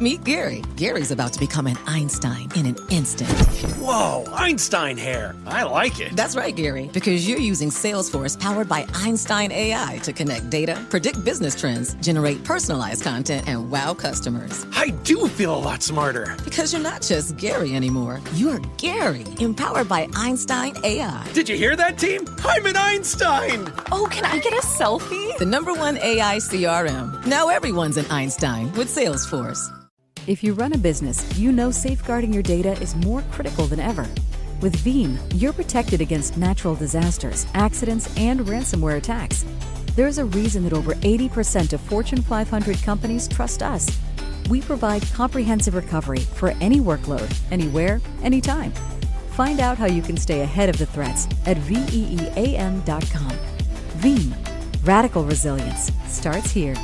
Meet Gary. Gary's about to become an Einstein in an instant. Whoa, Einstein hair. I like it. That's right, Gary, because you're using Salesforce powered by Einstein AI to connect data, predict business trends, generate personalized content, and wow customers. I do feel a lot smarter. Because you're not just Gary anymore. You're Gary, empowered by Einstein AI. Did you hear that, team? I'm an Einstein. Oh, can I get a selfie? The #1 AI CRM. Now everyone's an Einstein with Salesforce. If you run a business, you know safeguarding your data is more critical than ever. With Veeam, you're protected against natural disasters, accidents, and ransomware attacks. There's a reason that over 80% of Fortune 500 companies trust us. We provide comprehensive recovery for any workload, anywhere, anytime. Find out how you can stay ahead of the threats at veeam.com. Veeam, radical resilience starts here.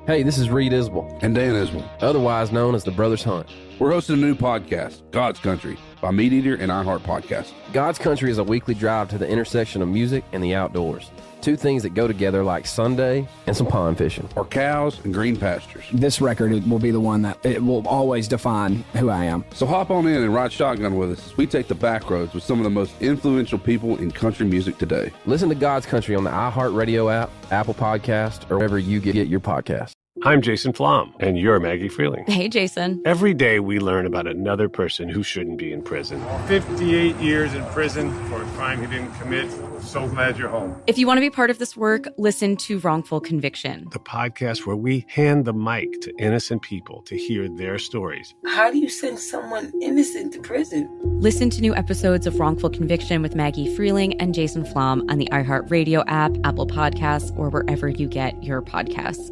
Hey, this is Reed Isbell. And Dan Isbell. Otherwise known as the Brothers Hunt. We're hosting a new podcast, God's Country, by Meat Eater and iHeart Podcast. God's Country is a weekly drive to the intersection of music and the outdoors. Two things that go together like Sunday and some pond fishing. Or cows and green pastures. This record will be the one that it will always define who I am. So hop on in and ride shotgun with us as we take the back roads with some of the most influential people in country music today. Listen to God's Country on the iHeart Radio app, Apple Podcast, or wherever you get your podcasts. I'm Jason Flom, and you're Maggie Freeling. Hey, Jason. Every day we learn about another person who shouldn't be in prison. 58 years in prison for a crime he didn't commit. So glad you're home. If you want to be part of this work, listen to Wrongful Conviction, The podcast where we hand the mic to innocent people to hear their stories. How do you send someone innocent to prison? Listen to new episodes of Wrongful Conviction with Maggie Freeling and Jason Flom on the iHeartRadio app, Apple Podcasts, or wherever you get your podcasts.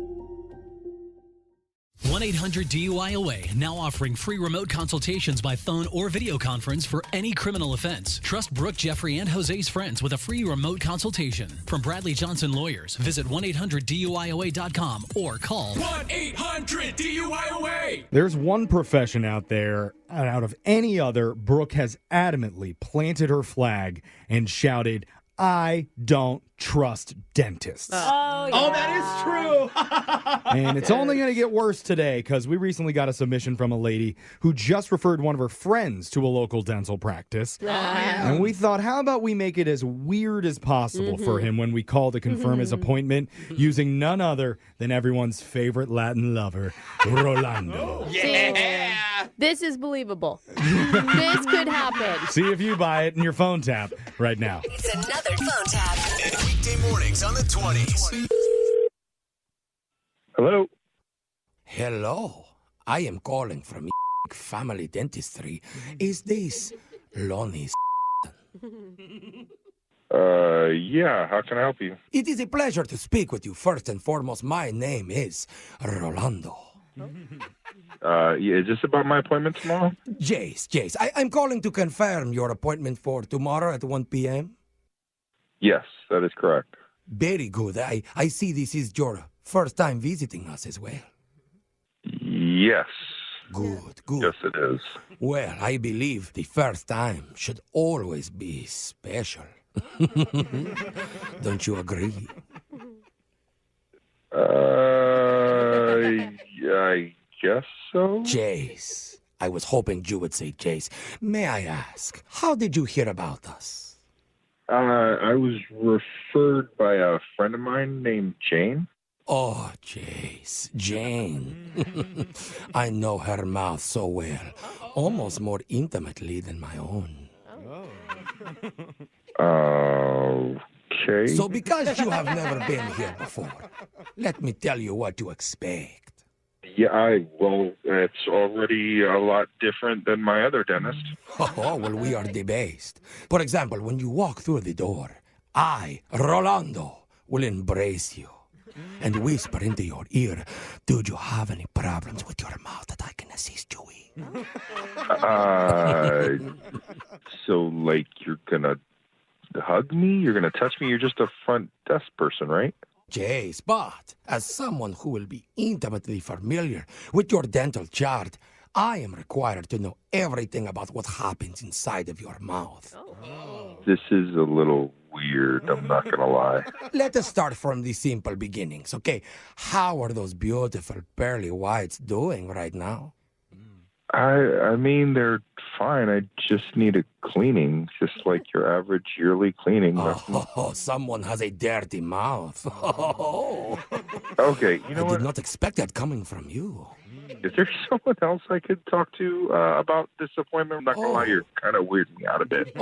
1-800-DUIOA now offering free remote consultations by phone or video conference for any criminal offense. Trust Brooke, Jeffrey, and Jose's friends with a free remote consultation. From Bradley Johnson Lawyers, visit 1-800-DUIOA.com or call 1-800-DUIOA. There's one profession out there, out of any other, Brooke has adamantly planted her flag and shouted, I don't trust dentists. Oh, that is true. And it's only going to get worse today because we recently got a submission from a lady who just referred one of her friends to a local dental practice. And we thought, how about we make it as weird as possible for him when we call to confirm his appointment using none other than everyone's favorite Latin lover, Rolando. Yeah. This is believable. This could happen. See if you buy it in your phone tap right now. It's another phone tap. Weekday mornings on the 20s. Hello? Hello. I am calling from Family Dentistry. Is this Lonnie? Yeah, how can I help you? It is a pleasure to speak with you. First and foremost, my name is Rolando. Yeah, is this about my appointment tomorrow? Jace, I'm calling to confirm your appointment for tomorrow at 1 p.m. Yes, that is correct. Very good. I see this is your first time visiting us as well. Yes. Good. Yes, it is. Well, I believe the first time should always be special. Don't you agree? I guess so. Jace. I was hoping you would say Jace. May I ask, how did you hear about us? I was referred by a friend of mine named Jane. Oh, Jace, Jane. I know her mouth so well, almost more intimately than my own. Okay. So because you have never been here before, let me tell you what to expect. Yeah, well, it's already a lot different than my other dentist. Oh, well, we are the best. For example, when you walk through the door, I, Rolando, will embrace you and whisper into your ear, do you have any problems with your mouth that I can assist you with? So, like, you're gonna hug me? You're gonna touch me? You're just a front desk person, right? Jace, but as someone who will be intimately familiar with your dental chart, I am required to know everything about what happens inside of your mouth. This is a little weird, I'm not going to lie. Let us start from the simple beginnings, okay? How are those beautiful pearly whites doing right now? I mean, they're fine. I just need a cleaning, just like your average yearly cleaning. Oh, someone has a dirty mouth. Okay, you know I what? did not expect that coming from you. Is there someone else I could talk to about this appointment? I'm not going to lie, you're kind of weirding me out a bit.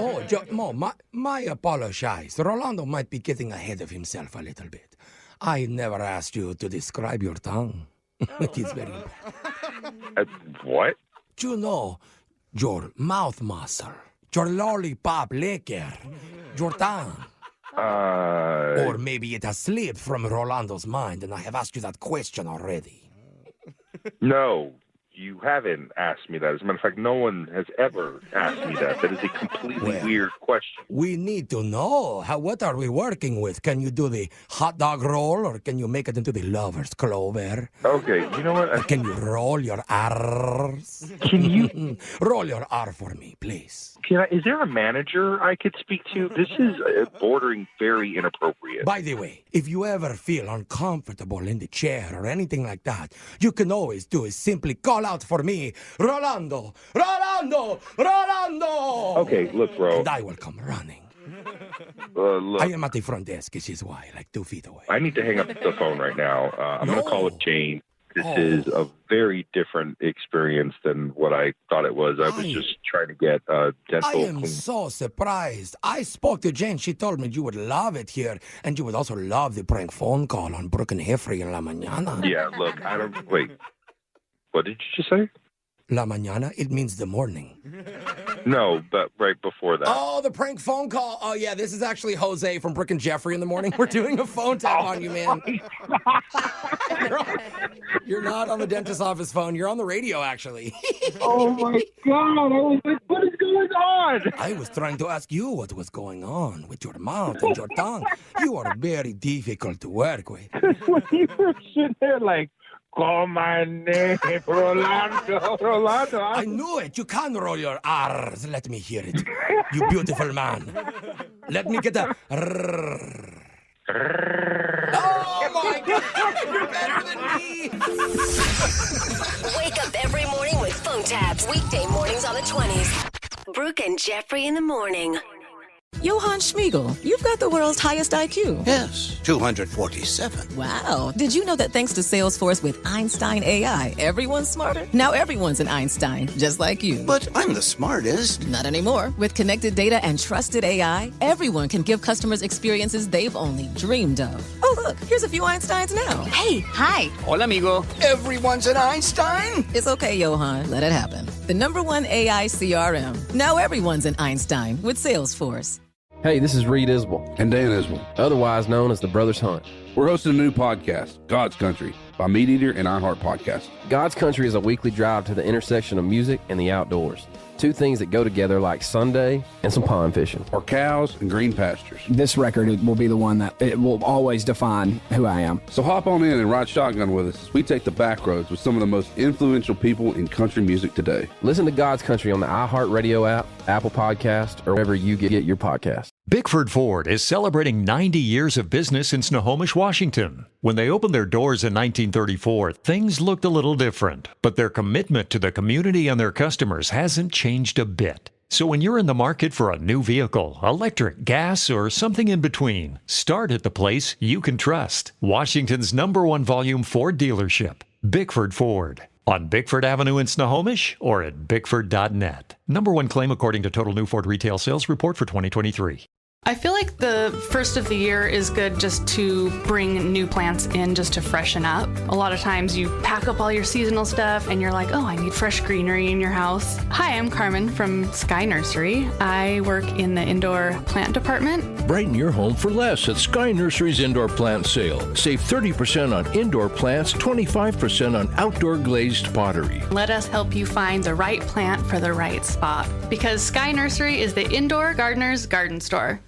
My apologize. Rolando might be getting ahead of himself a little bit. I never asked you to describe your tongue. It is very important. What? You know, your mouth muscle, your lollipop liquor, your tongue. Or maybe it has slipped from Rolando's mind and I have asked you that question already. No, you haven't asked me that. As a matter of fact, no one has ever asked me that. That is a completely weird question. We need to know. What are we working with? Can you do the hot dog roll or can you make it into the lover's clover? Okay, you know what? Can you roll your R's? Can you? Roll your R for me, please. Is there a manager I could speak to? This is bordering very inappropriate. By the way, if you ever feel uncomfortable in the chair or anything like that, you can always do is simply call out for me, Rolando, Rolando, Rolando. Okay, look, bro. And I will come running. Look, I am at the front desk, this is why, like 2 feet away. I need to hang up the phone right now. I'm going to call up Jane. This is a very different experience than what I thought it was. I was just trying to get dental I am clean. so surprised. I spoke to Jane. She told me you would love it here, and you would also love the prank phone call on Brooke and Heffrey in La Mañana. Yeah, look, I don't... Wait. What did you just say? La Mañana, it means the morning. No, but right before that. Oh, the prank phone call. Oh, yeah, this is actually Jose from Brooke and Jeffrey in the morning. We're doing a phone tap on you, man. You're not on the dentist's office phone. You're on the radio, actually. Oh, my God. I was like, what is going on? I was trying to ask you what was going on with your mouth and your tongue. You are very difficult to work with. When you were sitting there like, call my name, Rolando. I knew it. You can roll your R's. Let me hear it. You beautiful man. Let me get a... Oh, my God. You're better than me. Wake up every morning with phone taps. Weekday mornings on the 20s. Brooke and Jeffrey in the morning. Johann Schmiegel, you've got the world's highest IQ. Yes, 247. Wow. Did you know that thanks to Salesforce with Einstein AI, everyone's smarter? Now everyone's an Einstein, just like you. But I'm the smartest. Not anymore. With connected data and trusted AI, everyone can give customers experiences they've only dreamed of. Oh, look, here's a few Einsteins now. Hey, hi. Hola, amigo. Everyone's an Einstein? It's okay, Johann. Let it happen. The #1 AI CRM. Now everyone's an Einstein with Salesforce. Hey, this is Reed Isbell. And Dan Isbell. Otherwise known as the Brothers Hunt. We're hosting a new podcast, God's Country, by Meat Eater and iHeart Podcast. God's Country is a weekly drive to the intersection of music and the outdoors. Two things that go together like Sunday and some pond fishing. Or cows and green pastures. This record will be the one that it will always define who I am. So hop on in and ride shotgun with us as we take the back roads with some of the most influential people in country music today. Listen to God's Country on the iHeart Radio app, Apple Podcast, or wherever you get your podcast. Bickford Ford is celebrating 90 years of business in Snohomish, Washington. When they opened their doors in 1934, things looked a little different, but their commitment to the community and their customers hasn't changed a bit. So when you're in the market for a new vehicle, electric, gas, or something in between, start at the place you can trust. Washington's #1 volume Ford dealership, Bickford Ford. On Bickford Avenue in Snohomish or at bickford.net. #1 claim according to Total New Ford Retail Sales Report for 2023. I feel like the first of the year is good just to bring new plants in just to freshen up. A lot of times you pack up all your seasonal stuff and you're like, oh, I need fresh greenery in your house. Hi, I'm Carmen from Sky Nursery. I work in the indoor plant department. Brighten your home for less at Sky Nursery's indoor plant sale. Save 30% on indoor plants, 25% on outdoor glazed pottery. Let us help you find the right plant for the right spot. Because Sky Nursery is the indoor gardener's garden store.